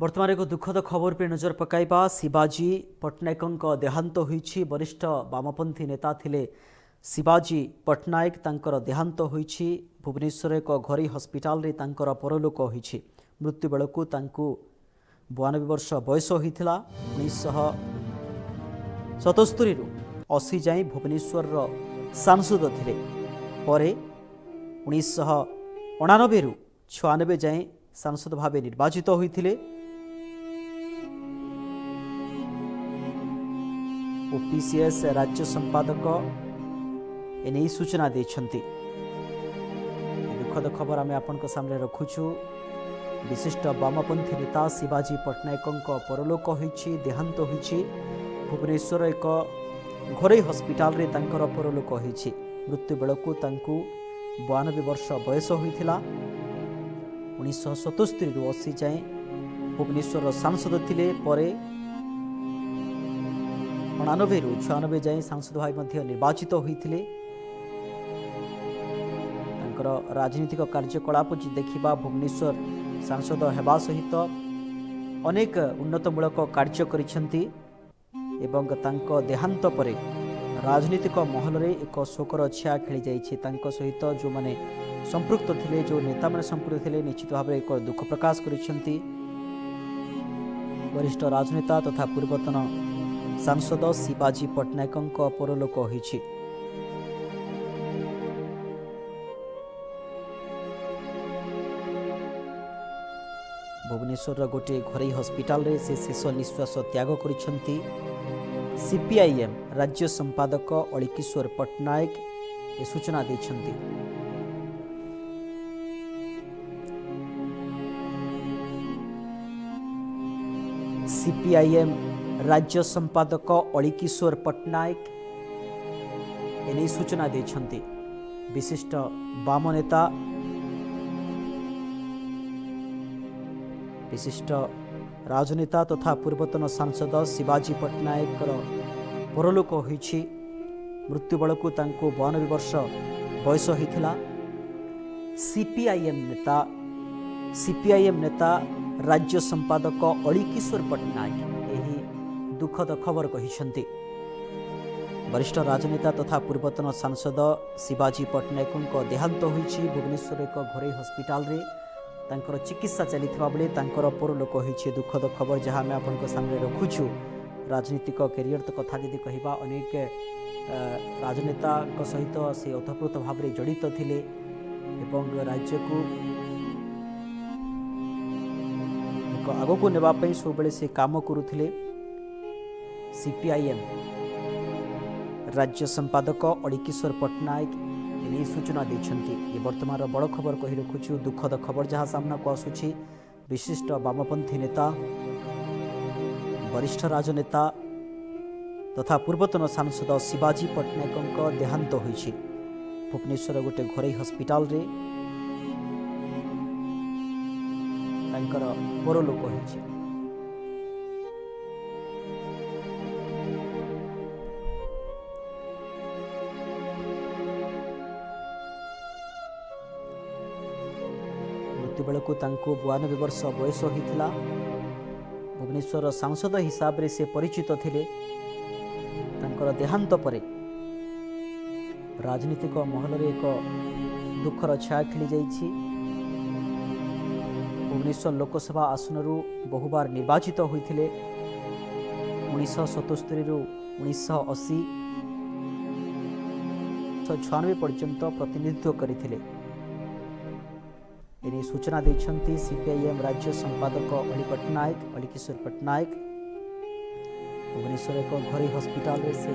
बर्तमान एक दुखद खबर पर नजर पकाइबा। शिवाजी पट्टनायक देहांत होईछि। वरिष्ठ वामपंथी नेता थिले शिवाजी पट्टनायक तांकर देहांत होईछि। भुवनेश्वर एक घरोई हस्पिटाल रे तांकर परलोक होईछि। मृत्यु बेलकु तांकु 92 वर्ष बयस होइथिला। 1977 रु 80 जाए भुवनेश्वर सांसद थिले। परे 1989 रु 96 जाए सांसद भावे निर्वाचित होइथिले। ओपीसीएस राज्य संपादक एने सूचना देछंती। दुखद खबर आम आपण सामने रखुछु। विशिष्ट वामपंथी नेता शिवाजी पट्टनायक परलोक होईछि, देहांत होईछि। भुवनेश्वर एक घरोई हस्पिटाल रे तांकर परलोक होईछि। मृत्यु बेलकु तांकु 92 वर्ष बयस होइथिला। 1977 रु 80 जाए भुवनेश्वर सांसद थिले। परे 89 रु 96 जाए सांसद भाई मध्य निर्वाचित होइथिले। तांकर राजनीतिक कार्यकलाप देखिबा भुवनेश्वर सांसद हेबा सहित अनेक उन्नतमूलक कार्य करिसेंती एवं तांको देहांत परे राजनीतिक महल रे एक शोकर छाया खेली जाइछि। तांको सहित जो माने संपृक्त थिले, जो नेता माने संपृक्त थिले, निश्चित भाव एक दुख प्रकाश करिसेंती। वरिष्ठ राजनेता तथा पूर्वतन सांसद शिवाजी पट्टनायक परलोक होईछि। भुवनेश्वर गोटे घरोई हस्पिटाल रे से शेष निश्वास त्याग करिसेंती। सीपीआईएम राज्य संपादक अलीकिशोर पट्टनायक ए सूचना देछंती। सीपीआईएम राज्य संपादक अलीकिशोर पट्टनायक एने सूचना देछंती। विशिष्ट वाम नेता, विशिष्ट राजनेता तथा पूर्वतन सांसद शिवाजी पट्टनायक परलोक होईछि। मृत्यु बेलकु तांको 92 वर्ष बयस होइथिला। सीपीआईएम नेता राज्य संपादक अलीकिशोर पट्टनायक एही दुखद खबर कहिसेंती। वरिष्ठ राजनेता तथा पूर्वतन सांसद शिवाजी पट्टनायक देहांत होईछि। भुवनेश्वर एक घरोई हस्पिटाल रे तांकर चिकित्सा चलिथिबा बेले तांकर परलोक होईछि। दुखद खबर जहाँ आम आपन सामने रखुछु। राजनीतिक कैरियर तो कथा यदि कहबा, अनेक राजनेता सहित से ओतप्रोत भाव में जड़ित थिले एवं राज्य को आगो को नेबा पई सब बेले से काम करुथिले। सीपीआईएम राज्य संपादक अलीकिशोर पट्टनायक एने सूचना देछंती। ये वर्तमान बड़ खबर कही रखुछु। दुखद खबर जहाँ सामना को आसुछि। विशिष्ट वामपंथी नेता, वरिष्ठ राजनेता तथा पूर्वतन सांसद शिवाजी पट्टनायक देहांत होईछि। भुवनेश्वर गोटे घरोई हस्पिटाल रे तांकर परलोक होईछि। मृत्यु बेलकु तांको 92 वर्ष बयस होइथिला। भुवनेश्वर सांसद हिसाब रे से परिचित थिले। तांकर देहांत परे राजनीतिक महल रे एक दुखर छाया खेली जाइछि। भुवनेश्वर लोकसभा आसनरु बहुबार निर्वाचित होइथिले। 1977 रु 1980 96 पर्यंत प्रतिनिधित्व करिथिले। एने सूचना देछंती सीपीआईएम राज्य संपादक अलीकिशोर पट्टनायक। भुवनेश्वर एक घरोई हस्पिटाल रे से